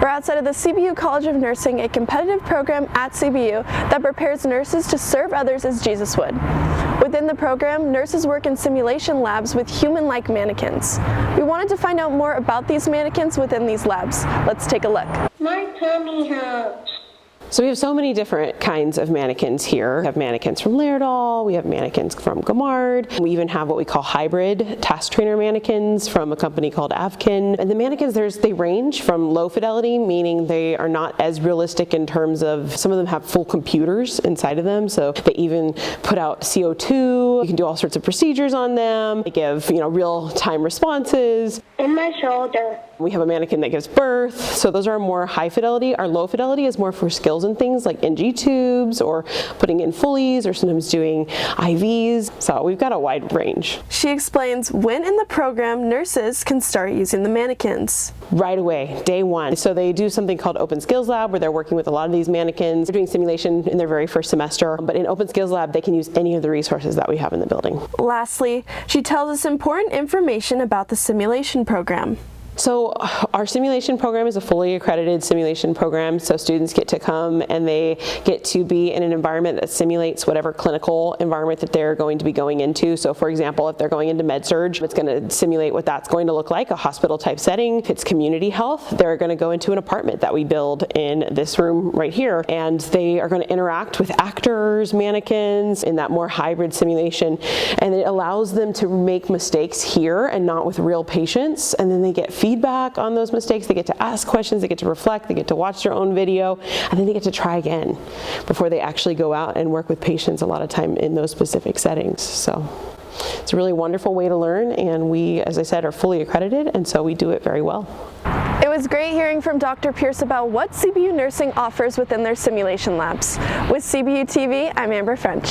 We're outside of the CBU College of Nursing, a competitive program at CBU that prepares nurses to serve others as Jesus would. Within the program, nurses work in simulation labs with human-like mannequins. We wanted to find out more about these mannequins within these labs. Let's take a look. My tummy hurts. So we have so many different kinds of mannequins here. We have mannequins from Laerdal, we have mannequins from Gamard. We even have what we call hybrid task trainer mannequins from a company called Avkin. And the mannequins, they range from low fidelity, meaning they are not as realistic in terms of, some of them have full computers inside of them, so they even put out CO2. You can do all sorts of procedures on them. They give, real-time responses. In my shoulder. We have a mannequin that gives birth, so those are more high fidelity. Our low fidelity is more for skills and things like NG tubes or putting in Foleys or sometimes doing IVs. So we've got a wide range. She explains when in the program nurses can start using the mannequins. Right away, day one. So they do something called Open Skills Lab where they're working with a lot of these mannequins. They're doing simulation in their very first semester, but in Open Skills Lab they can use any of the resources that we have in the building. Lastly, she tells us important information about the simulation program. So our simulation program is a fully accredited simulation program, so students get to come and they get to be in an environment that simulates whatever clinical environment that they're going to be going into. So for example, if they're going into med-surg, it's going to simulate what that's going to look like, a hospital type setting. If it's community health, they're going to go into an apartment that we build in this room right here, and they are going to interact with actors, mannequins in that more hybrid simulation, and it allows them to make mistakes here and not with real patients, and then they get feedback on those mistakes. They get to ask questions, they get to reflect, they get to watch their own video, and then they get to try again before they actually go out and work with patients a lot of time in those specific settings. So it's a really wonderful way to learn, and we, as I said, are fully accredited, and so we do it very well. It was great hearing from Dr. Pierce about what CBU Nursing offers within their simulation labs. With CBU TV, I'm Amber French.